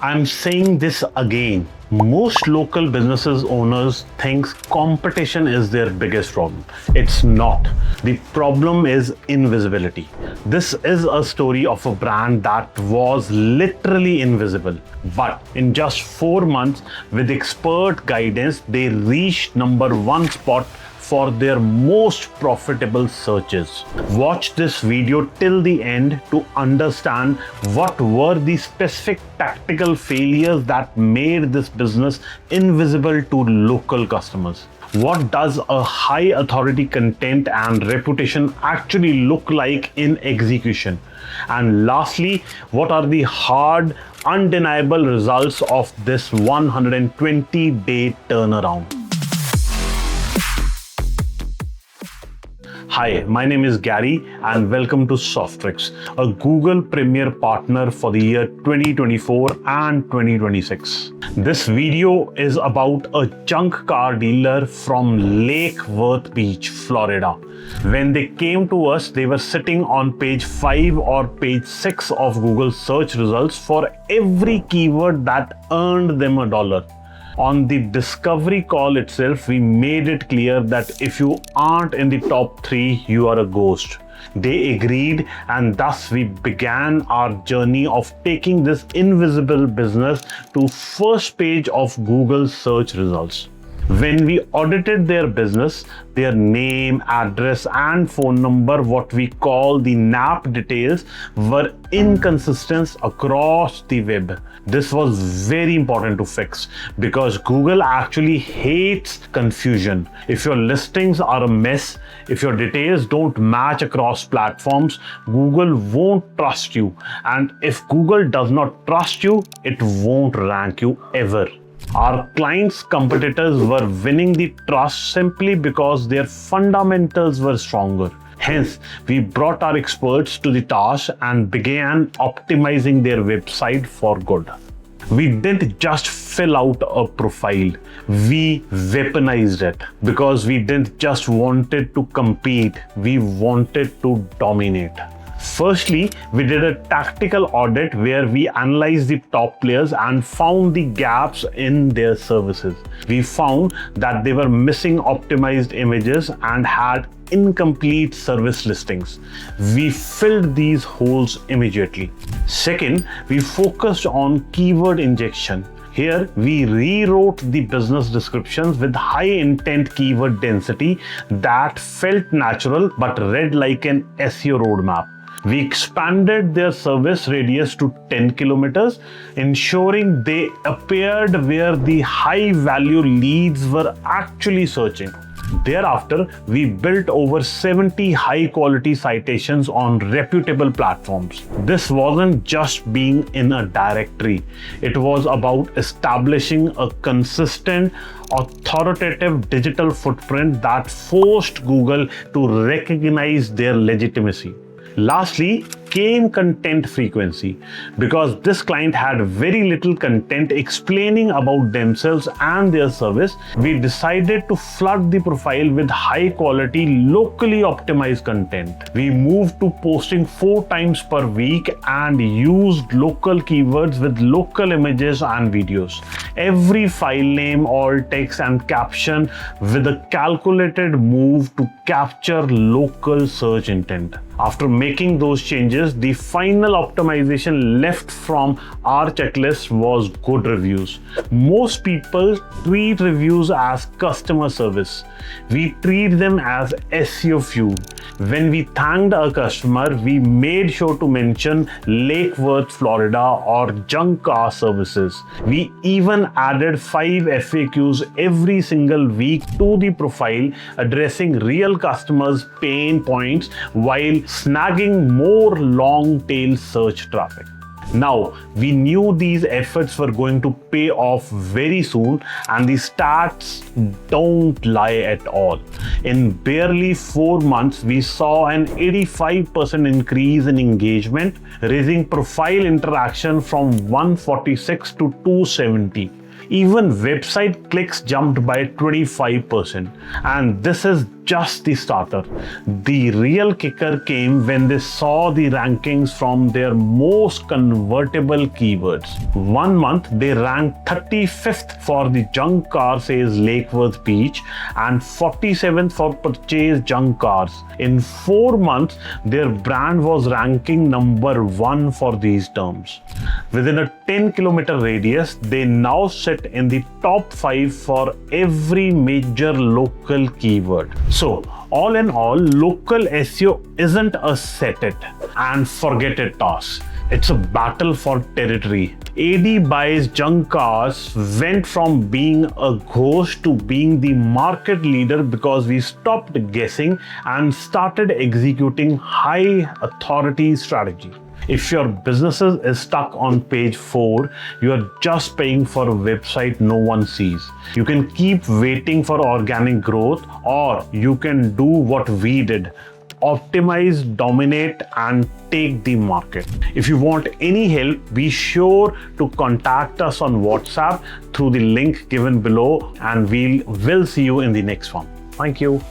I'm saying this again. Most local businesses owners think competition is their biggest problem. It's not. The problem is invisibility. This is a story of a brand that was literally invisible. But in just 4 months, with expert guidance, they reached #1 spot for their most profitable searches. Watch this video till the end to understand what were the specific tactical failures that made this business invisible to local customers. What does a high authority content and reputation actually look like in execution? And lastly, what are the hard, undeniable results of this 120-day turnaround? Hi, my name is Gary and welcome to Softrix, a Google Premier Partner for the year 2024 and 2026. This video is about a junk car dealer from Lake Worth Beach, Florida. When they came to us, they were sitting on page 5 or page 6 of Google search results for every keyword that earned them $1. On the discovery call itself, we made it clear that if you aren't in the top 3, you are a ghost. They agreed, and thus we began our journey of taking this invisible business to first page of Google search results. When we audited their business, their name, address, and phone number, what we call the NAP details, were inconsistent across the web. This was very important to fix because Google actually hates confusion. If your listings are a mess, if your details don't match across platforms, Google won't trust you. And if Google does not trust you, it won't rank you ever. Our clients' competitors were winning the trust simply because their fundamentals were stronger. Hence, we brought our experts to the task and began optimizing their website for good. We didn't just fill out a profile, we weaponized it because we didn't just wanted to compete, we wanted to dominate. Firstly, we did a tactical audit where we analyzed the top players and found the gaps in their services. We found that they were missing optimized images and had incomplete service listings. We filled these holes immediately. Second, we focused on keyword injection. Here, we rewrote the business descriptions with high intent keyword density that felt natural but read like an SEO roadmap. We expanded their service radius to 10 kilometers, ensuring they appeared where the high value leads were actually searching. Thereafter, we built over 70 high quality citations on reputable platforms. This wasn't just being in a directory. It was about establishing a consistent, authoritative digital footprint that forced Google to recognize their legitimacy. Lastly, came content frequency. Because this client had very little content explaining about themselves and their service, we decided to flood the profile with high quality, locally optimized content. We moved to posting 4 times per week and used local keywords with local images and videos. Every file name, alt text, and caption with a calculated move to capture local search intent. After making those changes, the final optimization left from our checklist was good reviews. Most people treat reviews as customer service. We treat them as SEO fuel. When we thanked a customer, we made sure to mention Lake Worth, Florida or junk car services. We even added 5 FAQs every single week to the profile, addressing real customers' pain points while snagging more long-tail search traffic. Now, we knew these efforts were going to pay off very soon, and the stats don't lie at all. In barely 4 months, we saw an 85% increase in engagement, raising profile interaction from 146 to 270. Even website clicks jumped by 25%. And this is just the starter. The real kicker came when they saw the rankings from their most convertible keywords. 1 month they ranked 35th for the junk car says Lake Worth Beach and 47th for purchase junk cars. In 4 months, their brand was ranking number 1 for these terms. Within a 10-kilometer radius, they now sit in the top 5 for every major local keyword. So, all in all, local SEO isn't a set it and forget it task. It's a battle for territory. AD buys junk cars went from being a ghost to being the market leader because we stopped guessing and started executing high authority strategy. If your business is stuck on page 4, you are just paying for a website no one sees. You can keep waiting for organic growth, or you can do what we did. Optimize, dominate, and take the market. If you want any help, be sure to contact us on WhatsApp through the link given below, and we'll see you in the next one. Thank you.